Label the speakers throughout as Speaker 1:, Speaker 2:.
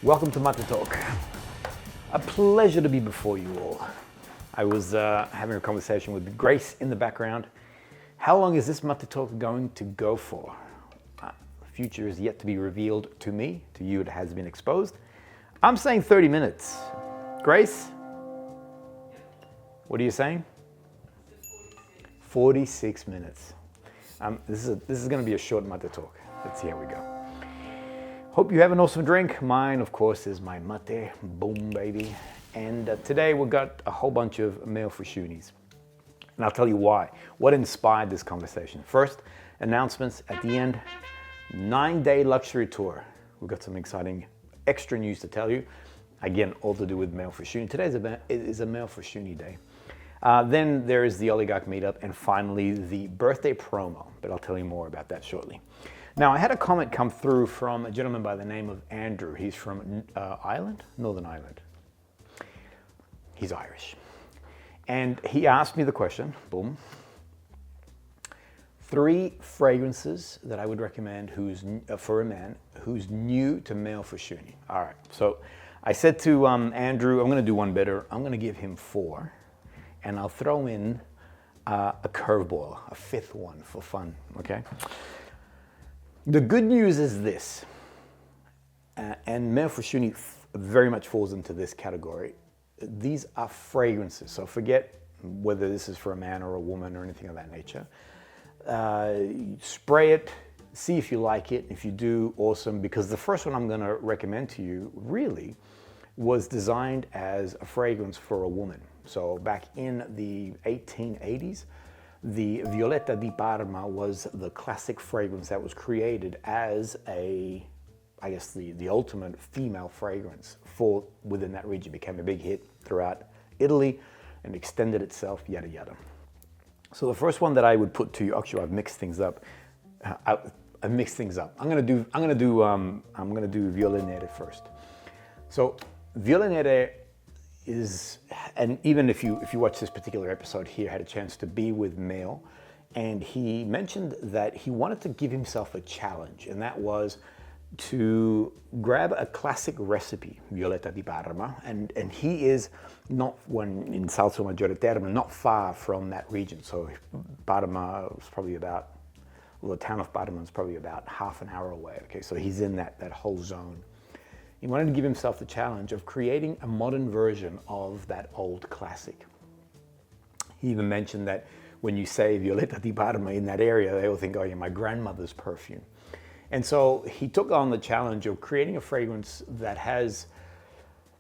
Speaker 1: Welcome to MATÉ Talk. A pleasure to be before you all. I was having a conversation with Grace in the background. How long is this MATÉ Talk going to go for? The future is yet to be revealed to me. To you it has been exposed. I'm saying 30 minutes. Grace? What are you saying? 46 minutes. This is going to be a short MATÉ Talk. Let's see how we go. Hope you have an awesome drink. Mine, of course, is my MATÉ. Boom, baby. And today we've got a whole bunch of Meo Fusciunis. And I'll tell you why. What inspired this conversation? First, announcements at the end. 9-day luxury tour. We've got some exciting extra news to tell you. Again, all to do with Meo Fusciuni. Today is a Meo Fusciuni day. Then there is the Oillataguerre meetup, and finally the birthday promo. But I'll tell you more about that shortly. Now, I had a comment come through from a gentleman by the name of Andrew. He's from Ireland, Northern Ireland. He's Irish. And he asked me the question, boom, 3 fragrances that I would recommend for a man who's new to Meo Fusciuni. All right, so I said to Andrew, I'm gonna do one better. I'm gonna give him 4, and I'll throw in a curveball, a 5th one for fun, okay? The good news is this, and Meo Fusciuni very much falls into this category. These are fragrances, so forget whether this is for a man or a woman or anything of that nature. Spray it, see if you like it. If you do, awesome, because the first one I'm going to recommend to you really was designed as a fragrance for a woman. So back in the 1880s, the Violetta di Parma was the classic fragrance that was created as I guess the ultimate female fragrance for within that region. It became a big hit throughout Italy and extended itself, yada yada. So the first one that I would put to you, actually I've mixed things up. I've mixed things up. I'm gonna do Viole Nere first. So Viole Nere is, and even if you watch this particular episode here, I had a chance to be with Meo, and he mentioned that he wanted to give himself a challenge, and that was to grab a classic recipe, Violetta di Parma, and he is not in Salso Maggiore Terme, not far from that region. So Parma was probably about, well, the town of Parma is probably about half an hour away. Okay, so he's in that whole zone. He wanted to give himself the challenge of creating a modern version of that old classic. He even mentioned that when you say Violetta di Parma in that area, they all think, oh yeah, my grandmother's perfume. And so he took on the challenge of creating a fragrance that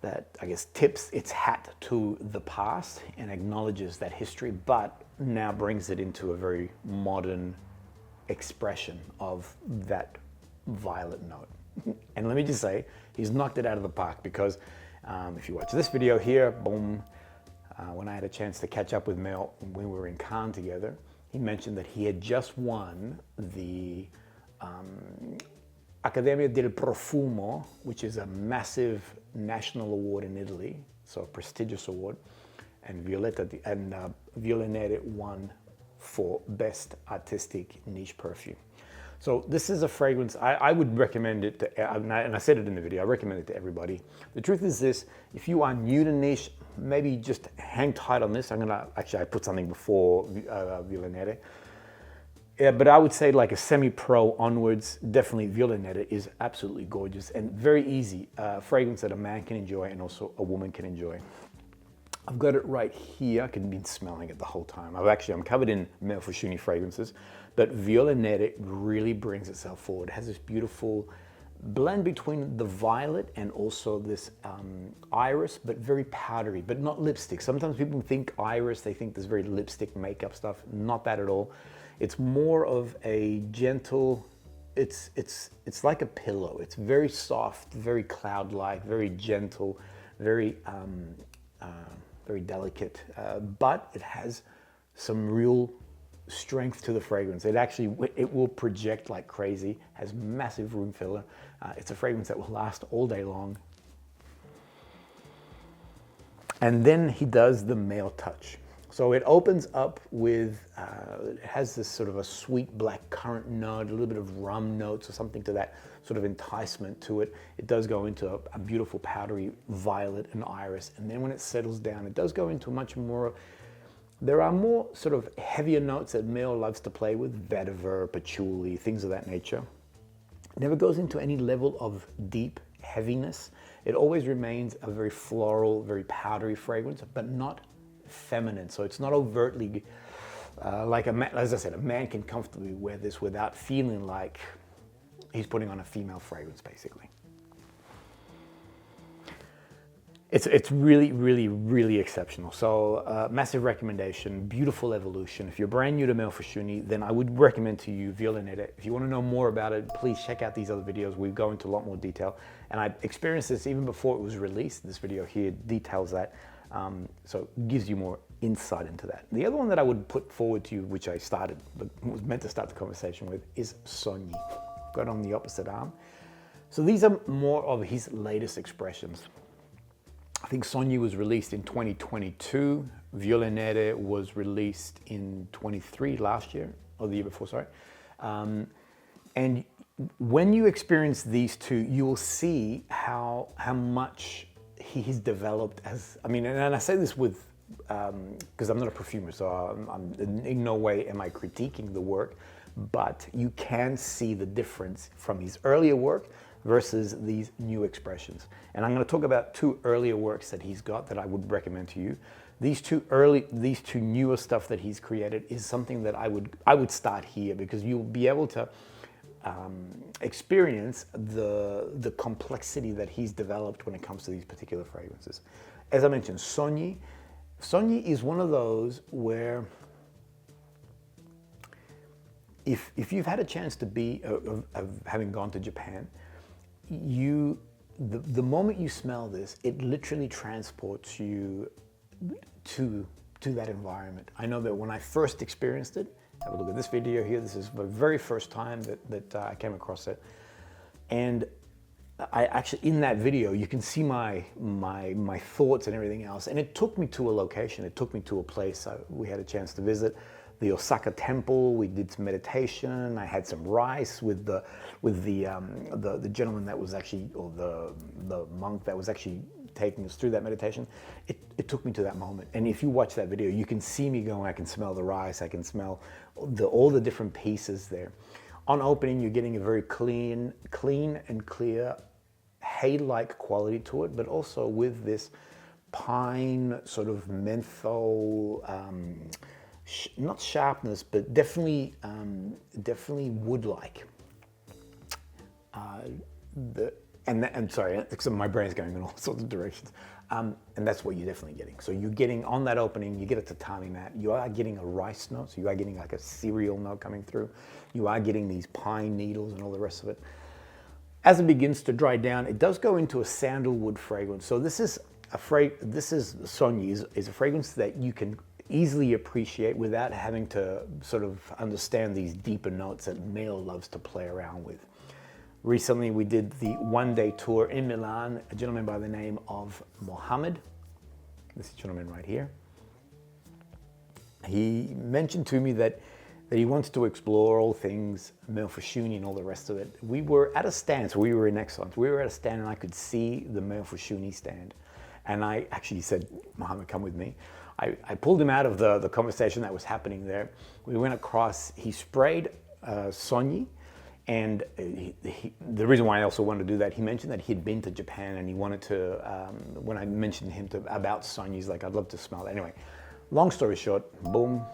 Speaker 1: I guess, tips its hat to the past and acknowledges that history, but now brings it into a very modern expression of that violet note. And let me just say, he's knocked it out of the park, because if you watch this video here, boom, when I had a chance to catch up with Mel when we were in Cannes together, he mentioned that he had just won the Accademia del Profumo, which is a massive national award in Italy, so a prestigious award, and Viole Nere won for Best Artistic Niche Perfume. So this is a fragrance, I would recommend it to, and I said it in the video, I recommend it to everybody. The truth is this, if you are new to niche, maybe just hang tight on this. I put something before Viole Nere. Yeah, but I would say like a semi-pro onwards, definitely Viole Nere is absolutely gorgeous and very easy. Fragrance that a man can enjoy and also a woman can enjoy. I've got it right here. I could be smelling it the whole time. I'm covered in Meo Fusciuni fragrances, but Viole Nere really brings itself forward. It has this beautiful blend between the violet and also this iris, but very powdery, but not lipstick. Sometimes people think iris, they think there's very lipstick makeup stuff. Not that at all. It's more of a gentle, it's like a pillow. It's very soft, very cloud-like, very gentle, very delicate, but it has some real strength to the fragrance. It will project like crazy, has massive room filler. It's a fragrance that will last all day long. And then he does the male touch. So it opens up with, it has this sort of a sweet black currant note, a little bit of rum notes or something to that sort of enticement to it. It does go into a beautiful powdery violet and iris. And then when it settles down, it does go into much more, there are more sort of heavier notes that Meo loves to play with, vetiver, patchouli, things of that nature. It never goes into any level of deep heaviness. It always remains a very floral, very powdery fragrance, but not feminine. So it's not overtly like a man, as I said, a man can comfortably wear this without feeling like he's putting on a female fragrance, basically. It's really, really, really exceptional. So massive recommendation, beautiful evolution. If you're brand new to Meo Fusciuni, then I would recommend to you Viole Nere. If you want to know more about it, please check out these other videos. We go into a lot more detail. And I experienced this even before it was released. This video here details that. So it gives you more insight into that. The other one that I would put forward to you, which I started, but was meant to start the conversation with, is Sogni. Got on the opposite arm. So these are more of his latest expressions. I think Sogni was released in 2022. Viole Nere was released in 23 last year, or the year before, sorry. And when you experience these two, you will see how much he has developed as, I mean, and I say this with, because I'm not a perfumer, so I'm in no way am I critiquing the work, but you can see the difference from his earlier work versus these new expressions. And I'm going to talk about two earlier works that he's got that I would recommend to you. These two newer stuff that he's created is something that I would start here, because you'll be able to experience the complexity that he's developed when it comes to these particular fragrances. As I mentioned, Sogni is one of those where if you've had a chance to be, of having gone to Japan, the moment you smell this, it literally transports you to that environment. I know that when I first experienced it, have a look at this video here. This is the very first time that I came across it. And I actually, in that video, you can see my thoughts and everything else. And it took me to a location. It took me to a place we had a chance to visit. The Osaka temple. We did some meditation. I had some rice with the gentleman that was actually, or the monk that was actually taking us through that meditation. It took me to that moment. And if you watch that video, you can see me going, I can smell the rice, I can smell all the different pieces there. On opening, you're getting a very clean and clear hay-like quality to it, but also with this pine sort of menthol, not sharpness, but definitely wood-like. And sorry, because my brain's going in all sorts of directions. And that's what you're definitely getting. So you're getting, on that opening, you get a tatami mat. You are getting a rice note, so you are getting like a cereal note coming through. You are getting these pine needles and all the rest of it. As it begins to dry down, it does go into a sandalwood fragrance. So this is Sogni is a fragrance that you can easily appreciate without having to sort of understand these deeper notes that Meo loves to play around with. Recently, we did the one-day tour in Milan, a gentleman by the name of Mohammed, this gentleman right here. He mentioned to me that he wants to explore all things Meo Fusciuni and all the rest of it. We were at a stand, so we were in Excellence. We were at a stand and I could see the Meo Fusciuni stand. And I actually said, Mohammed, come with me. I pulled him out of the conversation that was happening there. We went across, he sprayed Sogni, and the reason why I also wanted to do that, he mentioned that he'd been to Japan and he wanted to, when I mentioned him about Sogni, he's like, I'd love to smell it. Anyway, long story short, boom.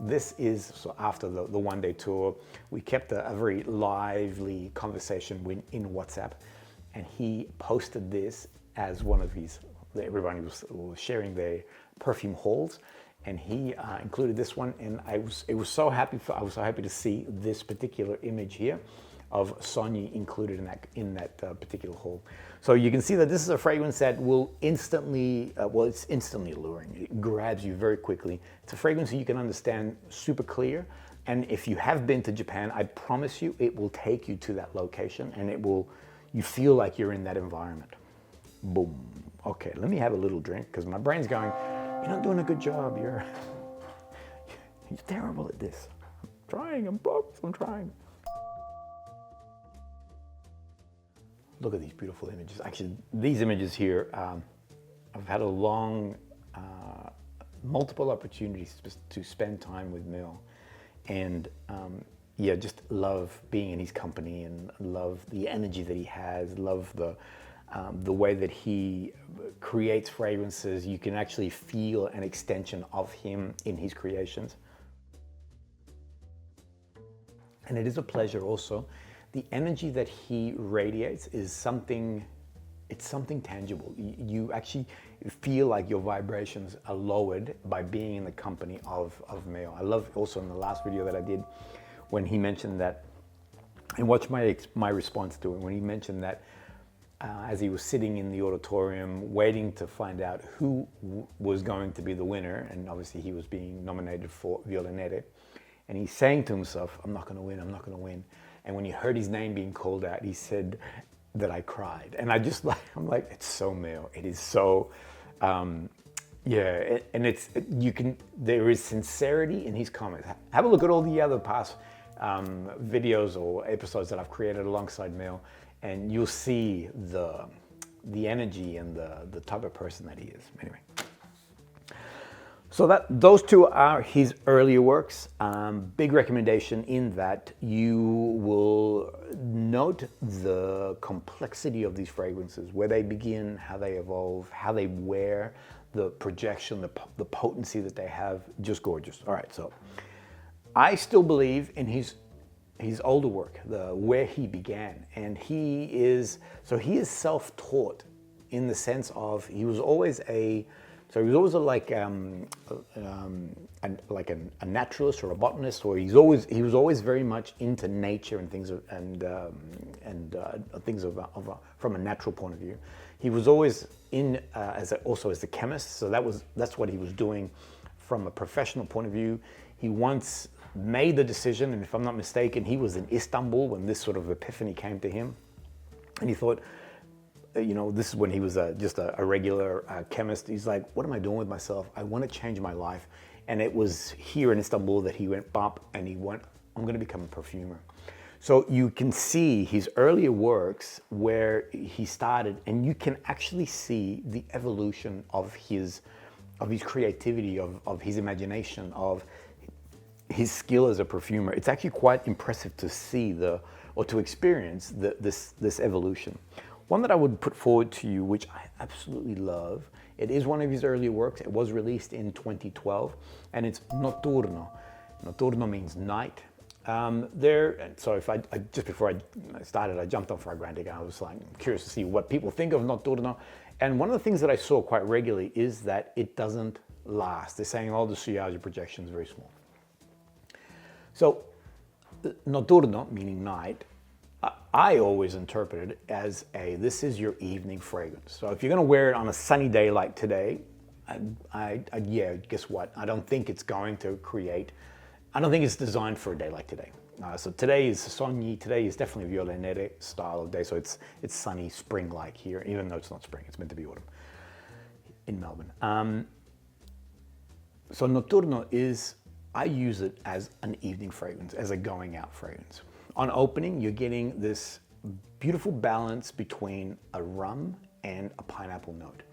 Speaker 1: This is, so after the one-day tour, we kept a very lively conversation in WhatsApp, and he posted this as one of his, everybody was sharing their perfume hauls, and he included this one, and I was so happy to see this particular image here of Sogni included in that particular haul. So you can see that this is a fragrance that will instantly, it's instantly alluring. It grabs you very quickly. It's a fragrance that you can understand super clear, and if you have been to Japan, I promise you it will take you to that location, and you feel like you're in that environment. Boom. Okay, let me have a little drink, because my brain's going, you're not doing a good job. You're terrible at this. I'm trying. I'm trying. Look at these beautiful images. Actually, these images here, I've had a long, multiple opportunities to spend time with Meo. And yeah, just love being in his company and love the energy that he has, love the way that he creates fragrances. You can actually feel an extension of him in his creations. And it is a pleasure also. The energy that he radiates is something, it's something tangible. You actually feel like your vibrations are lowered by being in the company of Meo. I love also in the last video that I did when he mentioned that, and watch my response to it, when he mentioned that as he was sitting in the auditorium waiting to find out who was going to be the winner, and obviously he was being nominated for Viole Nere, and he's saying to himself, I'm not going to win, I'm not going to win. And when he heard his name being called out, he said that I cried. And I just like, I'm like, it's so Meo. It is so, yeah. And it's, there is sincerity in his comments. Have a look at all the other past videos or episodes that I've created alongside Meo, and you'll see the energy and the type of person that he is. Anyway. So those two are his earlier works. Big recommendation in that you will note the complexity of these fragrances, where they begin, how they evolve, how they wear, the projection, the potency that they have, just gorgeous. All right, so I still believe in his older work, where he began, and he is self-taught in the sense of he was always a naturalist or a botanist, or he was always very much into nature and things from a natural point of view. He was always in also as a chemist, so that's what he was doing from a professional point of view. He once made the decision, and if I'm not mistaken, he was in Istanbul when this sort of epiphany came to him, and he thought, you know, this is when he was just a regular chemist. He's like, what am I doing with myself? I want to change my life. And it was here in Istanbul that he went bump and he went, I'm going to become a perfumer. So you can see his earlier works where he started, and you can actually see the evolution of his creativity, of his imagination, of his skill as a perfumer. It's actually quite impressive to see to experience this evolution. One that I would put forward to you, which I absolutely love, it is one of his earlier works. It was released in 2012, and it's Notturno. Notturno means night. Just before I started, I jumped on Fragrantica. I was like curious to see what people think of Notturno. And one of the things that I saw quite regularly is that it doesn't last. They're saying all the sillage projection is very small. So Notturno, meaning night, I always interpret it as this is your evening fragrance. So if you're going to wear it on a sunny day like today, yeah, guess what? I don't think it's designed for a day like today. So today is Sogni. Today is definitely Viole Nere style of day. So it's sunny, spring-like here, even though it's not spring. It's meant to be autumn in Melbourne. So Notturno I use it as an evening fragrance, as a going out fragrance. On opening, you're getting this beautiful balance between a rum and a pineapple note.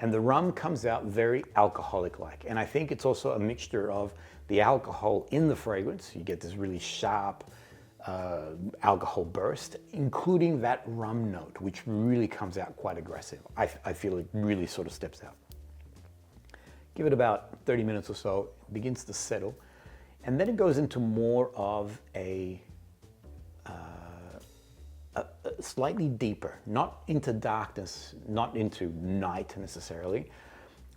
Speaker 1: And the rum comes out very alcoholic-like. And I think it's also a mixture of the alcohol in the fragrance. You get this really sharp alcohol burst, including that rum note, which really comes out quite aggressive. I feel it really sort of steps out. Give it about 30 minutes or so, it begins to settle. And then it goes into more of a slightly deeper, not into darkness, not into night necessarily,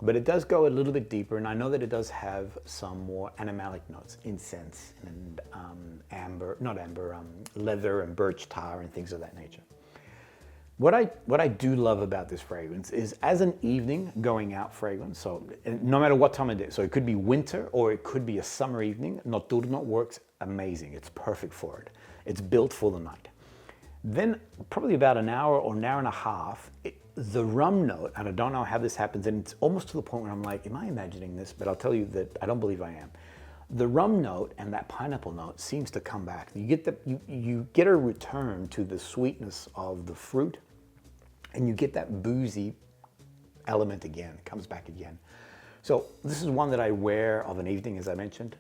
Speaker 1: but it does go a little bit deeper. And I know that it does have some more animalic notes, incense and leather and birch tar and things of that nature. What I do love about this fragrance is as an evening going out fragrance, so no matter what time of day, so it could be winter or it could be a summer evening, Notturno works amazing. It's perfect for it. It's built for the night. Then probably about an hour or an hour and a half, the rum note, and I don't know how this happens, and it's almost to the point where I'm like, am I imagining this? But I'll tell you that I don't believe I am. The rum note and that pineapple note seems to come back. You get a return to the sweetness of the fruit And you get that boozy element again, it comes back again. So this is one that I wear of an evening, as I mentioned.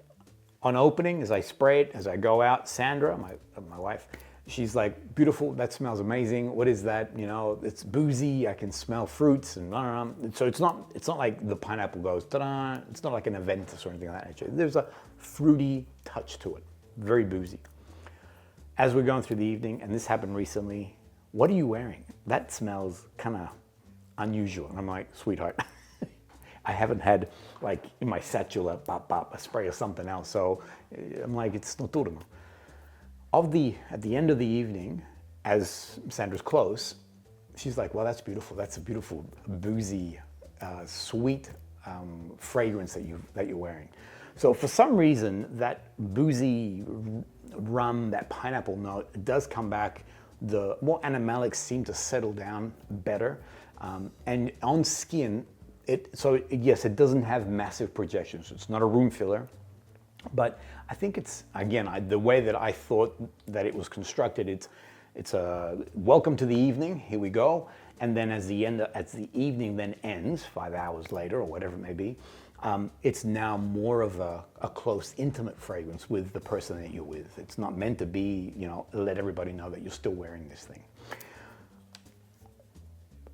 Speaker 1: On opening, as I spray it, as I go out, Sandra, my wife, she's like, beautiful, that smells amazing. What is that? You know, it's boozy, I can smell fruits and blah, blah, blah. So it's not like the pineapple goes, ta-da. It's not like an Aventus or anything like that nature. There's a fruity touch to it, very boozy. As we're going through the evening, and this happened recently, what are you wearing? That smells kind of unusual. And I'm like, sweetheart, I haven't had like in my satchel a spray of something else. So I'm like, it's Notturno. At the end of the evening, as Sandra's close, she's like, well, that's beautiful. That's a beautiful, boozy, sweet fragrance that you're wearing. So for some reason, that boozy rum, that pineapple note, does come back. The more animalics seem to settle down better. And on skin, yes, it doesn't have massive projections. It's not a room filler. But I think it's, again, the way that I thought that it was constructed, it's a welcome to the evening, here we go. And then as the evening then ends, 5 hours later or whatever it may be, it's now more of a close, intimate fragrance with the person that you're with. It's not meant to be, you know, let everybody know that you're still wearing this thing.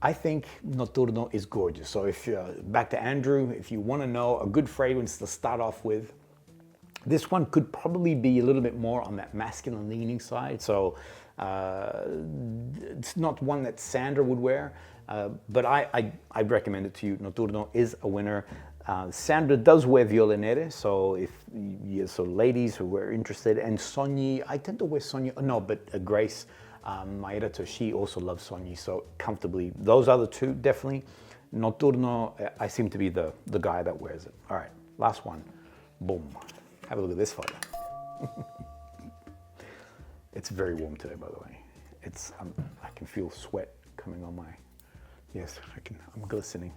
Speaker 1: I think Notturno is gorgeous. So if back to Andrew, if you want to know a good fragrance to start off with, this one could probably be a little bit more on that masculine leaning side. So it's not one that Sandra would wear, but I'd recommend it to you. Notturno is a winner. Sandra does wear Viole Nere, so so ladies who are interested, and Sogni, I tend to wear Sogni, no, but Grace, my editor, she also loves Sogni, so comfortably. Those other two, definitely. Notturno, I seem to be the guy that wears it. All right, last one. Boom. Have a look at this photo. It's very warm today, by the way. I can feel sweat coming on my, yes, I'm glistening.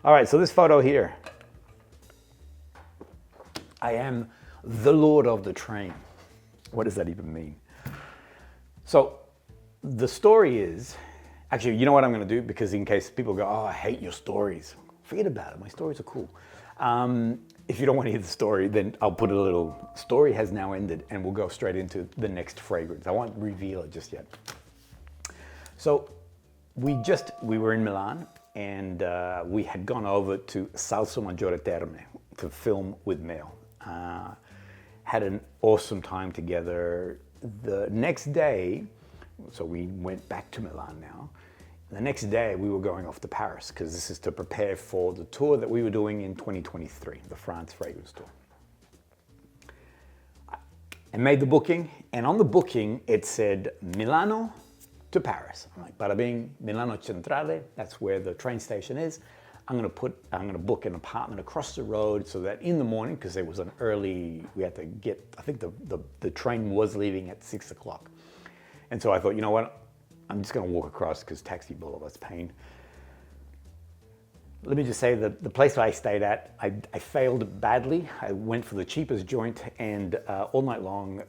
Speaker 1: All right, so this photo here. I am the Lord of the train. What does that even mean? So the story is, actually, you know what I'm gonna do? Because in case people go, oh, I hate your stories. Forget about it, my stories are cool. If you don't want to hear the story, then I'll put a little, story has now ended, and we'll go straight into the next fragrance. I won't reveal it just yet. So we were in Milan, and we had gone over to Salso Maggiore Terme to film with Meo. Had an awesome time together. The next day, so we went back to Milan now. The next day, we were going off to Paris because this is to prepare for the tour that we were doing in 2023, the France Fragrance Tour. I made the booking, and on the booking, it said Milano to Paris. I'm like, bada bing, Milano Centrale, that's where the train station is. I'm gonna book an apartment across the road so that in the morning, because it was an early, we had to get, I think the train was leaving at 6 o'clock. And so I thought, you know what? I'm just going to walk across because taxi bill, that's pain. Let me just say that the place I stayed at, I failed badly. I went for the cheapest joint, and all night long,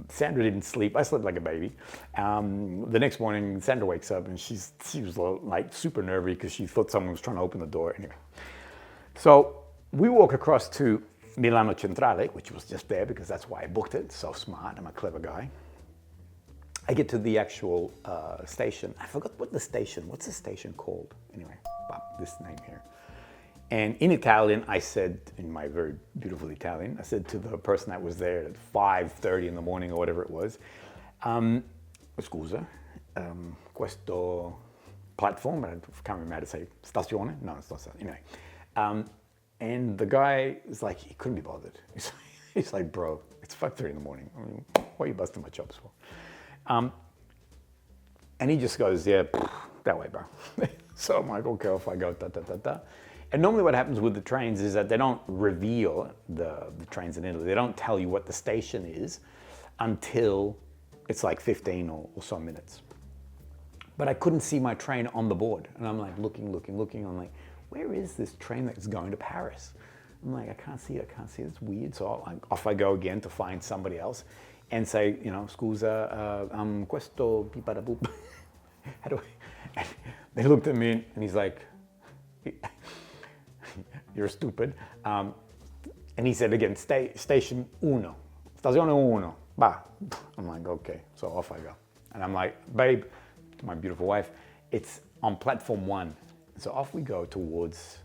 Speaker 1: Sandra didn't sleep. I slept like a baby. The next morning, Sandra wakes up and she was like super nervy because she thought someone was trying to open the door. Anyway, so we walk across to Milano Centrale, which was just there because that's why I booked it. So smart, I'm a clever guy. I get to the actual station. I forgot what's the station called? Anyway, this name here. And in Italian, I said, in my very beautiful Italian, I said to the person that was there at 5:30 in the morning or whatever it was, scusa, questo platform, I can't remember how to say, stazione? No, it's not stazione. Anyway, and the guy is like, he couldn't be bothered. He's like, bro, it's 5:30 in the morning. I mean, what are you busting my chops for? And he just goes, yeah, that way, bro. So I'm like, okay, off I go, da. And normally what happens with the trains is that they don't reveal the trains in Italy. They don't tell you what the station is until it's like 15 or so minutes. But I couldn't see my train on the board. And I'm like looking. I'm like, where is this train that's going to Paris? I'm like, I can't see it. It's weird. So off I go again to find somebody else and say, you know, scusa, questo pipadaboop. How do I? They looked at me and he's like, you're stupid. And he said again, station uno, stazione uno, bah. I'm like, okay, so off I go. And I'm like, babe, to my beautiful wife, it's on platform 1. So off we go towards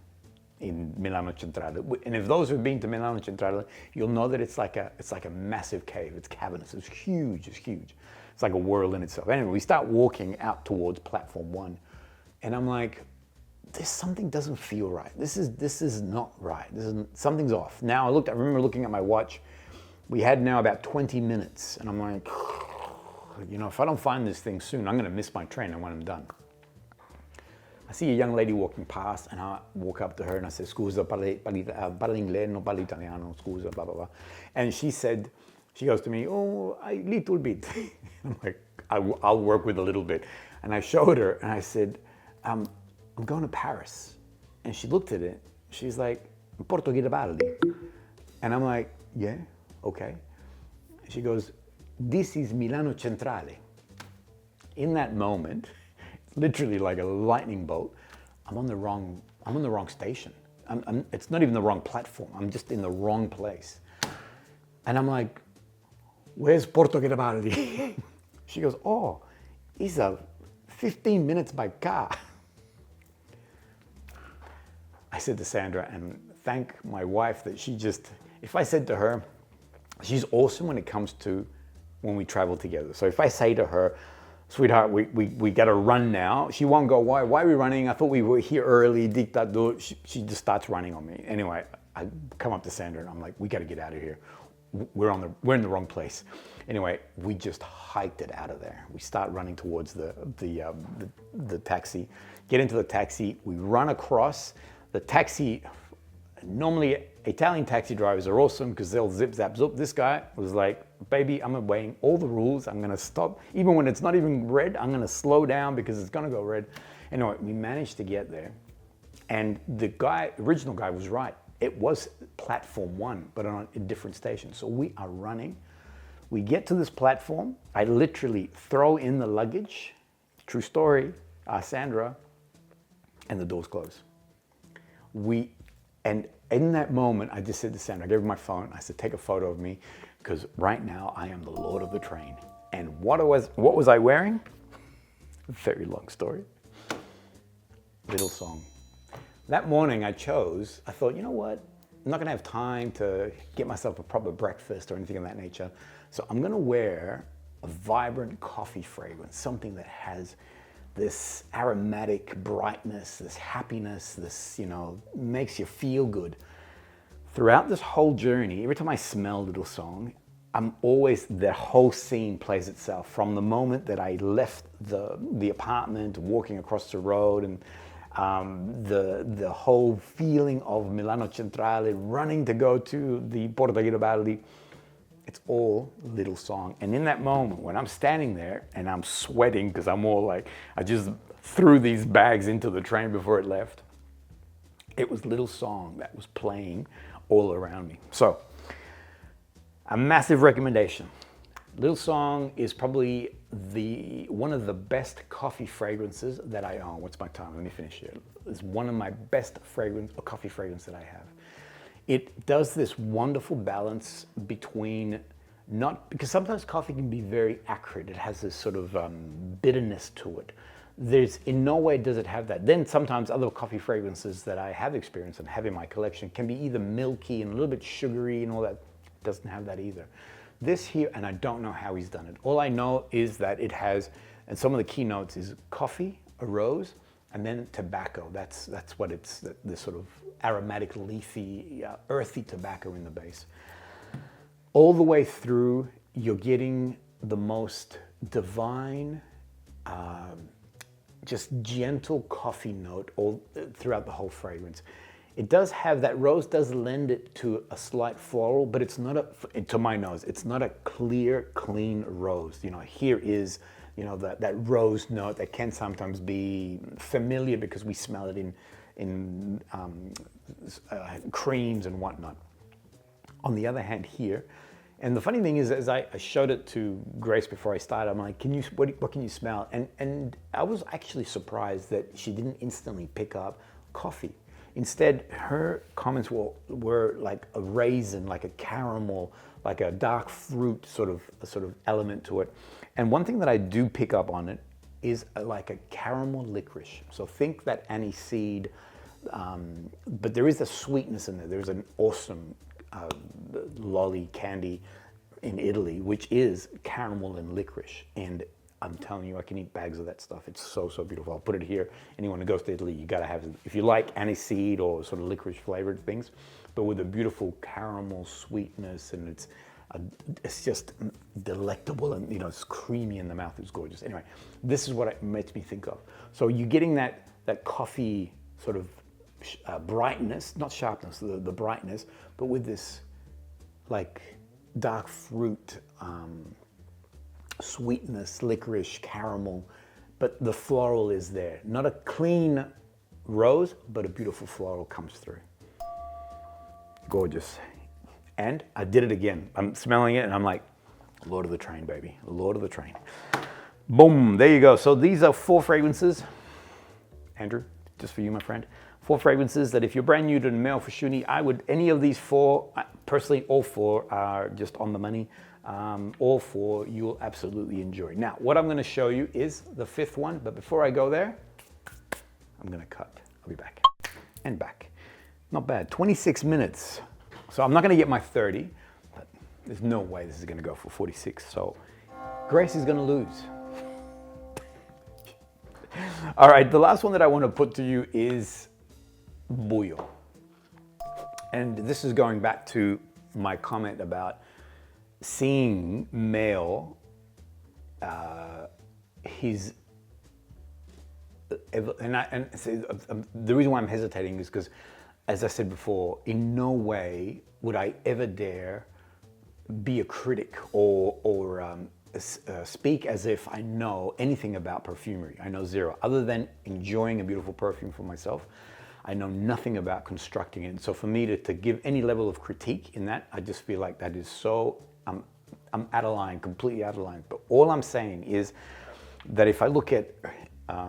Speaker 1: in Milano Centrale. And if those who've been to Milano Centrale, you'll know that it's like a massive cave. It's cavernous, it's huge, it's huge. It's like a world in itself. Anyway, we start walking out towards platform 1. And I'm like, something doesn't feel right. This is not right. Something's off. Now I remember looking at my watch. We had now about 20 minutes. And I'm like, you know, if I don't find this thing soon, I'm gonna miss my train when I'm done. I see a young lady walking past and I walk up to her and I say, scusa, parli inglese, non parli italiano, scusa, blah, blah, blah. And she goes to me, oh, a little bit. I'm like, I'll work with a little bit. And I showed her and I said, I'm going to Paris. And she looked at it. She's like, Porto Garibaldi. And I'm like, yeah, okay. She goes, this is Milano Centrale. In that moment, literally like a lightning bolt, I'm on the wrong station. It's not even the wrong platform. I'm just in the wrong place. And I'm like, where's Porto Garibaldi? She goes, oh, it's 15 minutes by car. I said to Sandra, and thank my wife that if I said to her, she's awesome when it comes to when we travel together. So if I say to her, sweetheart, we got to run now, she won't go, why are we running? I thought we were here early, dictador. She just starts running on me. Anyway, I come up to Sandra and I'm like, we got to get out of here. We're in the wrong place. Anyway, we just hiked it out of there. We start running towards the taxi, get into the taxi, we run across the taxi. Normally Italian taxi drivers are awesome because they'll zip, zap, zoop. This guy was like, baby, I'm obeying all the rules. I'm gonna stop. Even when it's not even red, I'm gonna slow down because it's gonna go red. Anyway, we managed to get there. And the original guy was right. It was platform 1, but on a different station. So we are running. We get to this platform. I literally throw in the luggage. True story, Sandra, and the doors close. And in that moment, I just said to Sandra, I gave her my phone. I said, take a photo of me because right now I am the Lord of the train. And what was I wearing? Very long story. Little song. That morning I thought, you know what? I'm not gonna have time to get myself a proper breakfast or anything of that nature. So I'm gonna wear a vibrant coffee fragrance, something that has this aromatic brightness, this happiness, this, you know, makes you feel good. Throughout this whole journey, every time I smell Little Song, the whole scene plays itself. From the moment that I left the apartment, walking across the road, and the whole feeling of Milano Centrale, running to go to the Porta Garibaldi, it's all Little Song. And in that moment, when I'm standing there and I'm sweating because I'm all like, I just threw these bags into the train before it left, it was Little Song that was playing all around me. So, a massive recommendation. Little Song is probably one of the best coffee fragrances that I own. What's my time? Let me finish here. It's one of my best coffee fragrance that I have. It does this wonderful balance between because sometimes coffee can be very acrid. It has this sort of bitterness to it. In no way does it have that. Then sometimes other coffee fragrances that I have experienced and have in my collection can be either milky and a little bit sugary and all that. It doesn't have that either. This here, and I don't know how he's done it. All I know is that it has, and some of the keynotes is coffee, a rose, and then tobacco. That's what it's, this sort of aromatic, leafy, earthy tobacco in the base. All the way through, you're getting the most divine, just gentle coffee note all throughout the whole fragrance. It does have, that rose does lend it to a slight floral, but it's not to my nose, it's not a clear, clean rose. You know, here is, you know, that rose note that can sometimes be familiar because we smell it in creams and whatnot. On the other hand here, And the funny thing is, as I showed it to Grace before I started, I'm like, what can you smell? And I was actually surprised that she didn't instantly pick up coffee. Instead, her comments were like a raisin, like a caramel, like a dark fruit sort of element to it. And one thing that I do pick up on it is like a caramel licorice. So think that aniseed, but there is a sweetness in there. There's an awesome lolly candy in Italy, which is caramel and licorice. And I'm telling you, I can eat bags of that stuff. It's so, so beautiful. I'll put it here. Anyone who goes to Italy, you gotta have it. If you like aniseed or sort of licorice flavored things, but with a beautiful caramel sweetness, and it's just delectable, and it's creamy in the mouth. It's gorgeous. Anyway, this is what it makes me think of. So you're getting that coffee sort of brightness, not sharpness, the brightness, but with this like dark fruit, sweetness, licorice, caramel, but the floral is there. Not a clean rose, but a beautiful floral comes through. Gorgeous. And I did it again. I'm smelling it and I'm like, Lord of the Train, baby. Lord of the Train. Boom, there you go. So these are 4 fragrances. Andrew, just for you, my friend. 4 fragrances that if you're brand new to Meo Fusciuni, any of these 4, personally, all 4 are just on the money. All 4 you will absolutely enjoy. Now, what I'm gonna show you is the 5th one, but before I go there, I'm gonna cut. I'll be back. And back. Not bad, 26 minutes. So I'm not gonna get my 30, but there's no way this is gonna go for 46. So Grace is gonna lose. All right, the last one that I wanna put to you is Buio. And this is going back to my comment about seeing Meo, the reason why I'm hesitating is because, as I said before, in no way would I ever dare be a critic or speak as if I know anything about perfumery. I know zero, other than enjoying a beautiful perfume for myself. I know nothing about constructing it. And so for me to give any level of critique in that, I just feel like that is so, I'm out of line, completely out of line. But all I'm saying is that if I look at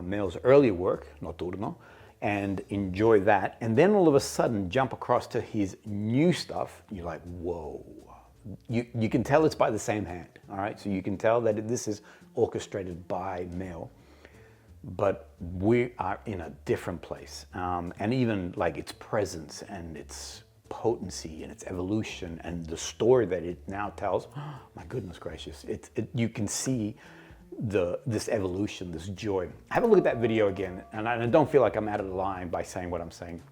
Speaker 1: Meo's earlier work, Notturno, and enjoy that, and then all of a sudden jump across to his new stuff, you're like, whoa. You can tell it's by the same hand, all right? So you can tell that this is orchestrated by Meo, but we are in a different place. And even like its presence and its potency and its evolution and the story that it now tells, oh, my goodness gracious, you can see this evolution, this joy. Have a look at that video again, and I don't feel like I'm out of the line by saying what I'm saying.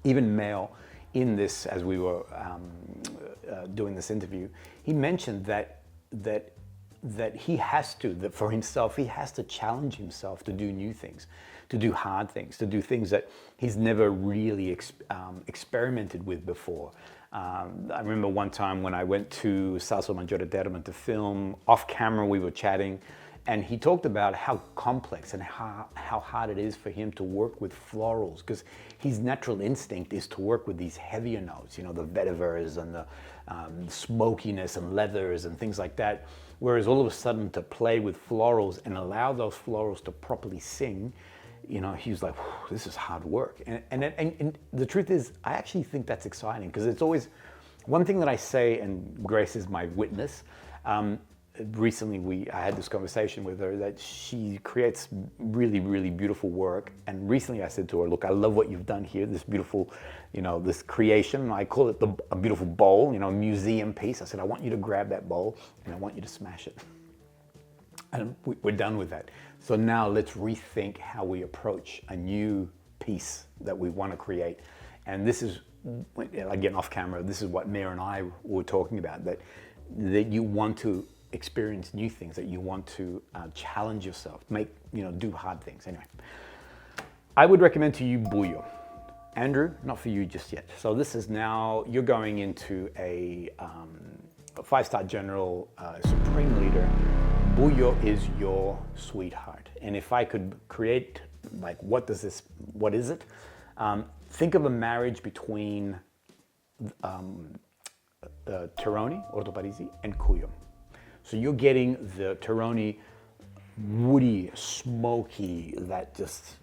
Speaker 1: Even Meo, in this, as we were doing this interview, he mentioned that he has to, that for himself, he has to challenge himself to do new things, to do hard things, to do things that he's never really experimented with before. I remember one time when I went to Salso Maggiore Terme to film, off camera we were chatting, and he talked about how complex and how hard it is for him to work with florals, because his natural instinct is to work with these heavier notes, the vetivers and the smokiness and leathers and things like that. Whereas all of a sudden to play with florals and allow those florals to properly sing, he was like, this is hard work. And the truth is, I actually think that's exciting, because it's always one thing that I say, and Grace is my witness. Recently I had this conversation with her that she creates really, really beautiful work. And recently I said to her, look, I love what you've done here, this beautiful, this creation. I call it a beautiful bowl, a museum piece. I said, I want you to grab that bowl and I want you to smash it. And we're done with that. So now let's rethink how we approach a new piece that we want to create. And this is, again, off camera, this is what Meo and I were talking about, that you want to experience new things, that you want to challenge yourself, do hard things. Anyway, I would recommend to you Buio. Andrew, not for you just yet. So this is now, you're going into a 5-star general, supreme leader. Buio is your sweetheart. And if I could create, what is it? Think of a marriage between Terroni, Orto Parisi, and Cuyo. So you're getting the Terroni woody, smoky, that just,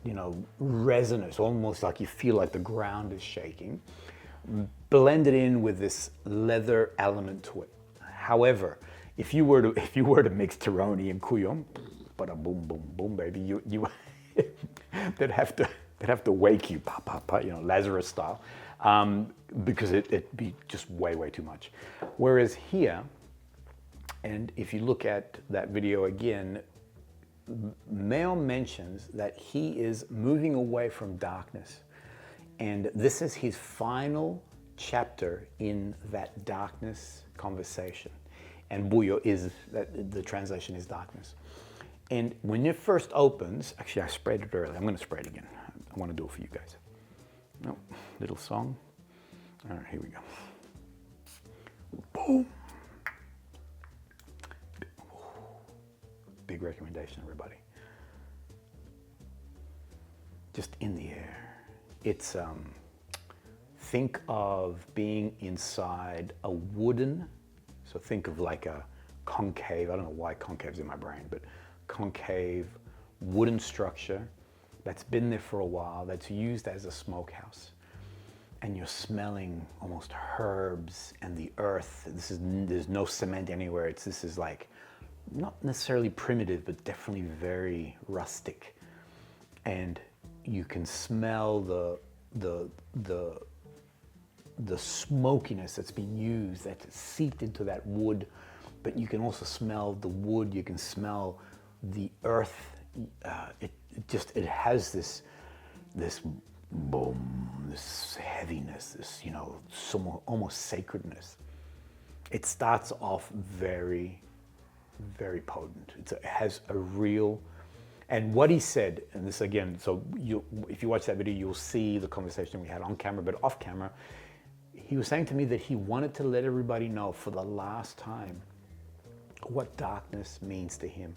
Speaker 1: resonance, almost like you feel like the ground is shaking, blended in with this leather element to it. However, if you were to mix Terroni and Cuyo, but a boom, boom, boom, baby, you they'd have to wake you, pa, pa, pa, Lazarus style, because it'd be just way, way too much. Whereas here, and if you look at that video again, Meo mentions that he is moving away from darkness. And this is his final chapter in that darkness conversation. And Buio is, the translation is darkness. And when it first opens, actually I sprayed it earlier, I'm going to spray it again. I want to do it for you guys. No, little song. All right, here we go. Boom. Big recommendation, everybody. Just in the air. It's, think of being inside a wooden, so think of like a concave, I don't know why concave's in my brain, but concave wooden structure that's been there for a while, that's used as a smokehouse. And you're smelling almost herbs and the earth. There's no cement anywhere. This is like, not necessarily primitive, but definitely very rustic. And you can smell the smokiness that's been used, that's seeped into that wood, but you can also smell the wood, you can smell the earth. It has this boom, this heaviness, this, almost sacredness. It starts off very, very potent. It has a real, and what he said, and this again, so if you watch that video, you'll see the conversation we had on camera, but off camera, he was saying to me that he wanted to let everybody know for the last time what darkness means to him.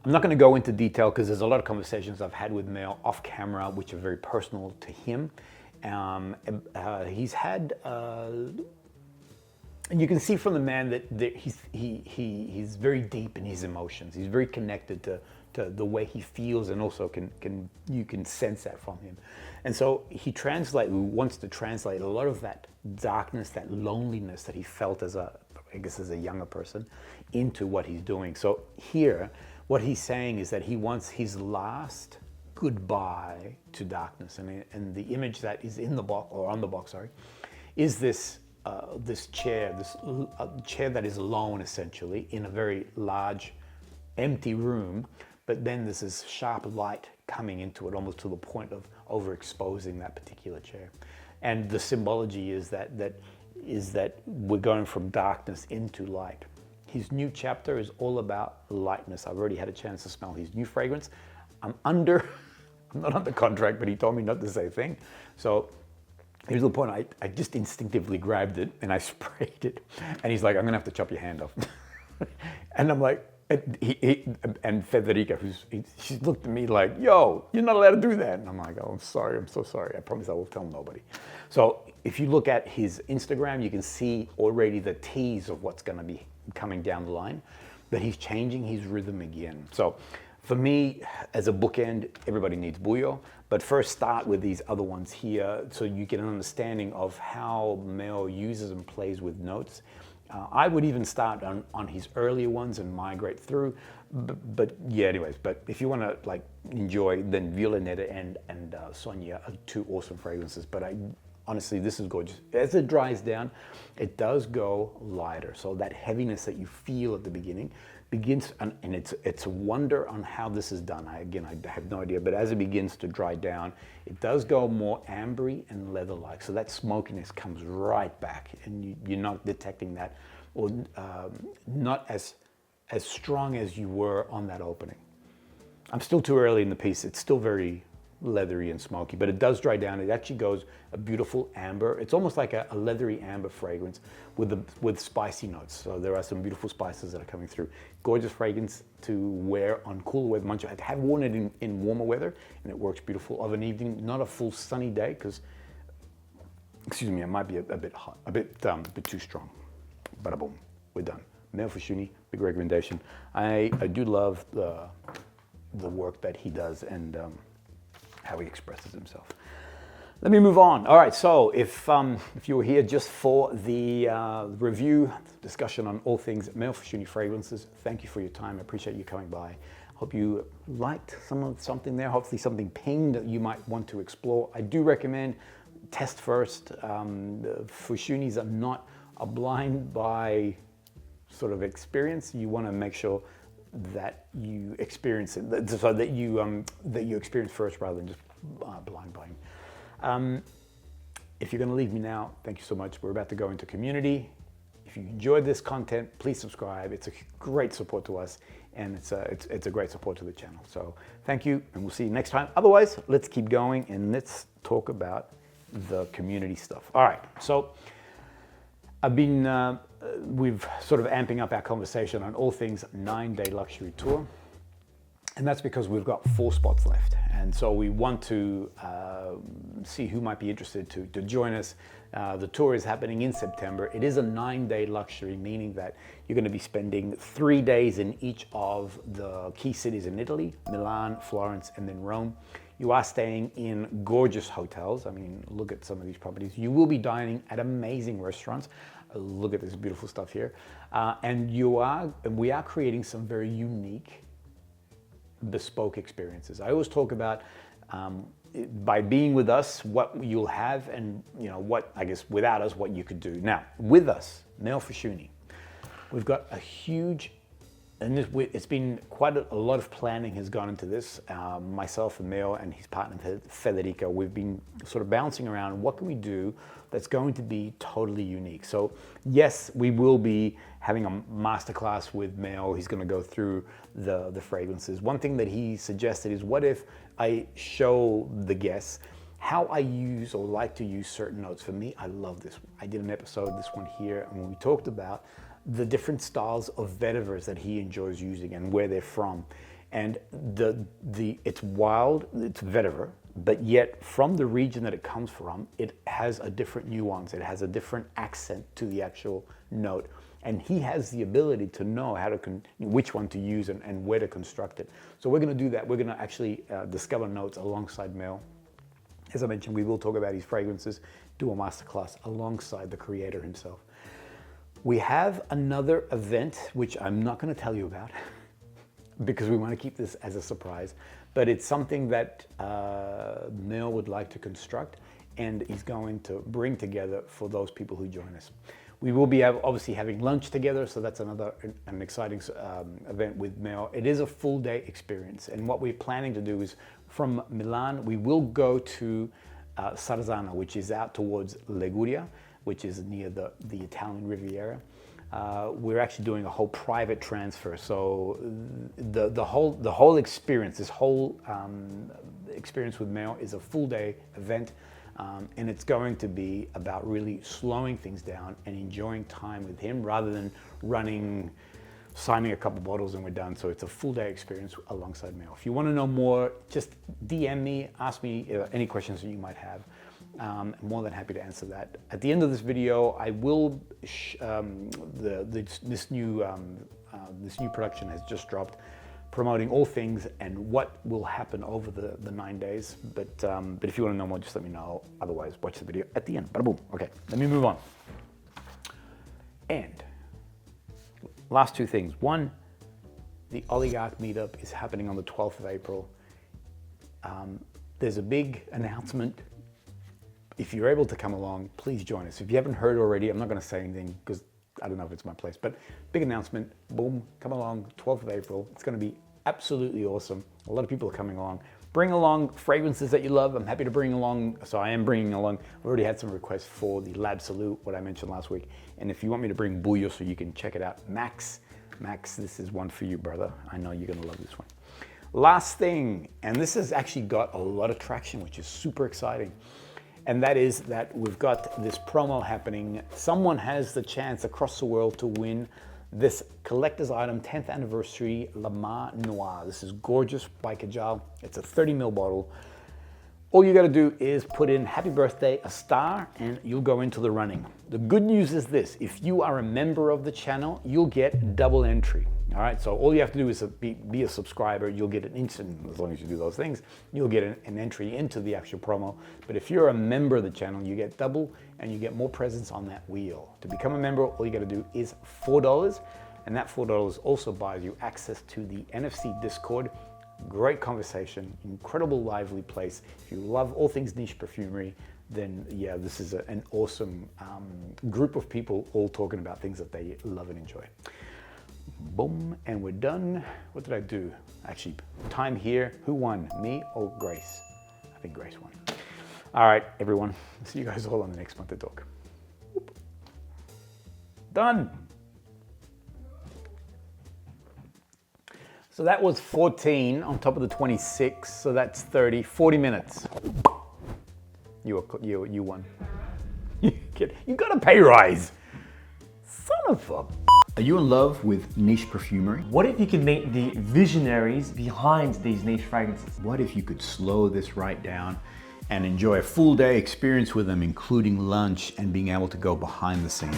Speaker 1: I'm not going to go into detail because there's a lot of conversations I've had with Meo off camera, which are very personal to him. He's had, and you can see from the man that he's very deep in his emotions. He's very connected to the way he feels, and also you can sense that from him. And so he wants to translate a lot of that darkness, that loneliness that he felt as a younger person, into what he's doing. So here, what he's saying is that he wants his last goodbye to darkness, and the image that is in the box, or on the box, sorry, is this chair, chair that is alone essentially in a very large, empty room, but then there's this sharp light coming into it, almost to the point of overexposing that particular chair. And the symbology is that we're going from darkness into light. His new chapter is all about lightness. I've already had a chance to smell his new fragrance. I'm not under contract, but he told me not to say a thing. So here's the point, I just instinctively grabbed it and I sprayed it. And he's like, I'm gonna have to chop your hand off. And I'm like, and Federica, she looked at me like, yo, you're not allowed to do that. And I'm like, oh, I'm sorry, I'm so sorry. I promise I will tell nobody. So if you look at his Instagram, you can see already the tease of what's gonna be coming down the line, but he's changing his rhythm again. So for me, as a bookend, everybody needs Buio, but first start with these other ones here so you get an understanding of how Meo uses and plays with notes. I would even start on his earlier ones and migrate through, but yeah, anyways, but if you want to like enjoy, then Viole Nere and Sogni are two awesome fragrances, but honestly, this is gorgeous. As it dries down, it does go lighter. So that heaviness that you feel at the beginning begins, and it's a wonder on how this is done. I have no idea, but as it begins to dry down, it does go more ambery and leather-like. So that smokiness comes right back, and you're not detecting that, or not as strong as you were on that opening. I'm still too early in the piece. It's still very leathery and smoky, but it does dry down. It actually goes a beautiful amber. It's almost like a leathery amber fragrance with spicy notes. So there are some beautiful spices that are coming through. Gorgeous fragrance to wear on cooler weather. I have worn it in warmer weather, and it works beautiful of an evening, not a full sunny day, because, excuse me, it might be a bit hot, a bit too strong. bada boom, we're done. Meo Fusciuni, big recommendation. I do love the work that he does and how he expresses himself. Let me move on. All right, so if you were here just for the review, discussion on all things Meo Fusciuni fragrances, thank you for your time. I appreciate you coming by. Hope you liked something there. Hopefully something pinged that you might want to explore. I do recommend test first. The Fusciunis are not a blind buy sort of experience. You want to make sure that you experience it, so that you experience first rather than just blind buying. If you're going to leave me now, thank you so much. We're about to go into community. If you enjoyed this content, please subscribe. It's a great support to us, and it's a great support to the channel. So thank you, and we'll see you next time. Otherwise, let's keep going and let's talk about the community stuff. All right, so we've sort of amping up our conversation on all things 9-day luxury tour. And that's because we've got 4 spots left. And so we want to see who might be interested to join us. The tour is happening in September. It is a 9-day luxury, meaning that you're going to be spending 3 days in each of the key cities in Italy, Milan, Florence, and then Rome. You are staying in gorgeous hotels. I mean, look at some of these properties. You will be dining at amazing restaurants. Look at this beautiful stuff here. And we are creating some very unique bespoke experiences. I always talk about by being with us, what you'll have, and what, I guess, without us, what you could do. Now, with us, Meo Fusciuni, we've got a huge, and it's been quite a lot of planning has gone into this. Myself and Meo and his partner Federica, we've been sort of bouncing around. What can we do that's going to be totally unique? So yes, we will be having a masterclass with Meo. He's going to go through the fragrances. One thing that he suggested is, what if I show the guests how I use or like to use certain notes? For me, I love this. I did an episode, this one here, and when we talked about the different styles of vetivers that he enjoys using and where they're from. And it's wild, it's vetiver, but yet from the region that it comes from, it has a different nuance. It has a different accent to the actual note. And he has the ability to know how to which one to use and where to construct it. So we're going to do that. We're going to actually discover notes alongside Meo. As I mentioned, we will talk about his fragrances, do a masterclass alongside the creator himself. We have another event, which I'm not going to tell you about because we want to keep this as a surprise, but it's something that Meo would like to construct, and he's going to bring together for those people who join us. We will be obviously having lunch together, so that's an exciting event with Meo. It is a full day experience, and what we're planning to do is from Milan, we will go to Sarzana, which is out towards Liguria, which is near the Italian Riviera. We're actually doing a whole private transfer, so the whole experience, this whole experience with Meo is a full day event. And it's going to be about really slowing things down and enjoying time with him rather than signing a couple bottles and we're done. So it's a full day experience alongside Meo. If you want to know more, just DM me, ask me any questions that you might have. I'm more than happy to answer that. At the end of this video, I will, this new production has just dropped, promoting all things and what will happen over the 9 days. But if you want to know more, just let me know. Otherwise, watch the video at the end. Bada boom. Okay, let me move on. And last 2 things. One, the Oillataguerre meetup is happening on the 12th of April. There's a big announcement. If you're able to come along, please join us. If you haven't heard already, I'm not going to say anything because I don't know if it's my place, but big announcement, boom, come along, 12th of April. It's going to be absolutely awesome. A lot of people are coming along. Bring along fragrances that you love. I'm happy to bring along, so I am bringing along, I've already had some requests for the Lab Salute, what I mentioned last week. And if you want me to bring Buio so you can check it out, Max, this is one for you, brother. I know you're going to love this one. Last thing, and this has actually got a lot of traction, which is super exciting. And that is that we've got this promo happening. Someone has the chance across the world to win this collector's item 10th anniversary Le Mar Noir. This is gorgeous by KAJAL. It's a 30 ml bottle. All you got to do is put in happy birthday, a star, and you'll go into the running. The good news is this: if you are a member of the channel, you'll get double entry. All right, so all you have to do is be a subscriber. You'll get an instant, as long as you do those things, you'll get an entry into the actual promo. But if you're a member of the channel, you get double and you get more presents on that wheel. To become a member, all you got to do is $4, and that $4 also buys you access to the NFC Discord. Great conversation, incredible lively place. If you love all things niche perfumery, then yeah, this is an awesome group of people all talking about things that they love and enjoy. Boom, and we're done. What did I do? Actually, time here. Who won, me or Grace? I think Grace won. All right, everyone. See you guys all on the next Monday Talk. Whoop. Done. So that was 14 on top of the 26, so that's 30, 40 minutes. You won. You got a pay rise. Son of a... Are you in love with niche perfumery?
Speaker 2: What if you could meet the visionaries behind these niche fragrances?
Speaker 1: What if you could slow this right down and enjoy a full day experience with them, including lunch and being able to go behind the scenes?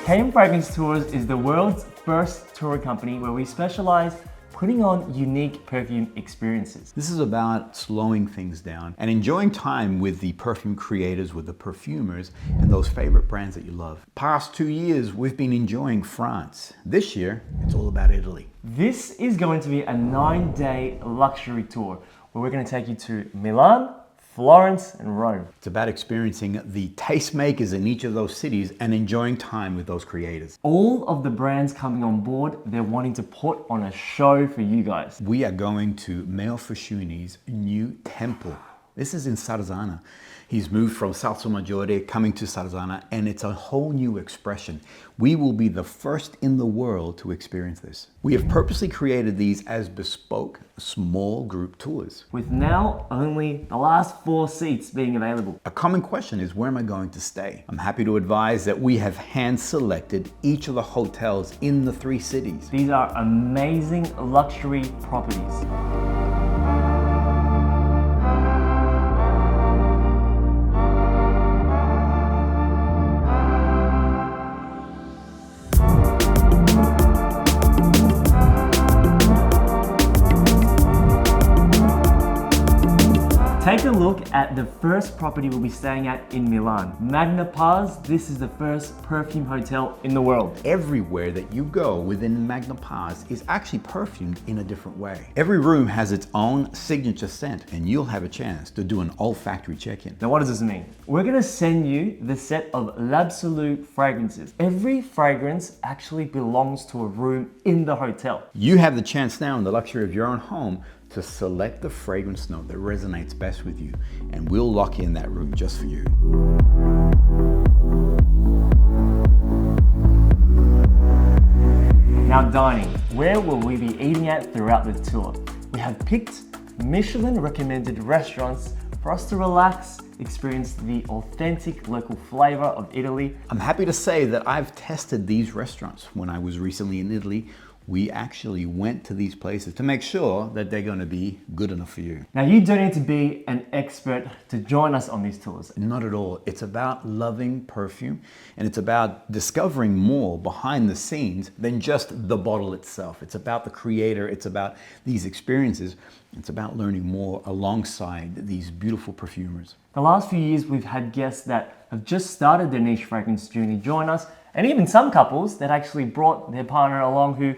Speaker 2: KAJAL Fragrance Tours is the world's first tour company where we specialize putting on unique perfume experiences.
Speaker 1: This is about slowing things down and enjoying time with the perfume creators, with the perfumers, and those favorite brands that you love. Past 2 years, we've been enjoying France. This year, it's all about Italy.
Speaker 2: This is going to be a 9-day luxury tour where we're going to take you to Milan, Florence, and Rome.
Speaker 1: It's about experiencing the tastemakers in each of those cities and enjoying time with those creators.
Speaker 2: All of the brands coming on board, they're wanting to put on a show for you guys.
Speaker 1: We are going to Meo Fusciuni's new temple. This is in Sarzana. He's moved from Salso Maggiore, coming to Sarzana, and it's a whole new expression. We will be the first in the world to experience this. We have purposely created these as bespoke, small group tours.
Speaker 2: With now only the last 4 seats being available.
Speaker 1: A common question is, where am I going to stay? I'm happy to advise that we have hand-selected each of the hotels in the 3 cities.
Speaker 2: These are amazing luxury properties. Take a look at the first property we'll be staying at in Milan. Magna Paz, this is the first perfume hotel in the world.
Speaker 1: Everywhere that you go within Magna Paz is actually perfumed in a different way. Every room has its own signature scent, and you'll have a chance to do an olfactory check-in.
Speaker 2: Now what does this mean? We're gonna send you the set of L'Absolu fragrances. Every fragrance actually belongs to a room in the hotel.
Speaker 1: You have the chance now in the luxury of your own home to select the fragrance note that resonates best with you, and we'll lock in that room just for you.
Speaker 2: Now dining, where will we be eating at throughout the tour? We have picked Michelin recommended restaurants for us to relax, experience the authentic local flavor of Italy.
Speaker 1: I'm happy to say that I've tested these restaurants. When I was recently in Italy, we actually went to these places to make sure that they're going to be good enough for you.
Speaker 2: Now you don't need to be an expert to join us on these tours.
Speaker 1: Not at all. It's about loving perfume, and it's about discovering more behind the scenes than just the bottle itself. It's about the creator, it's about these experiences, it's about learning more alongside these beautiful perfumers.
Speaker 2: The last few years we've had guests that have just started their niche fragrance journey join us, and even some couples that actually brought their partner along who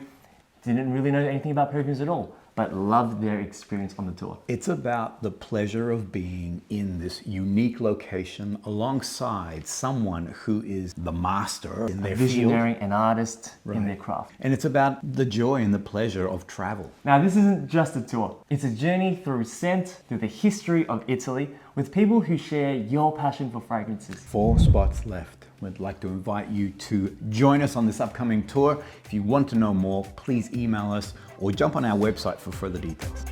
Speaker 2: didn't really know anything about perfumes at all, but loved their experience on the tour.
Speaker 1: It's about the pleasure of being in this unique location alongside someone who is the master in their field.
Speaker 2: Visionary, an artist in their craft.
Speaker 1: And it's about the joy and the pleasure of travel.
Speaker 2: Now this isn't just a tour. It's a journey through scent, through the history of Italy, with people who share your passion for fragrances.
Speaker 1: 4 spots left. We'd like to invite you to join us on this upcoming tour. If you want to know more, please email us or jump on our website for further details.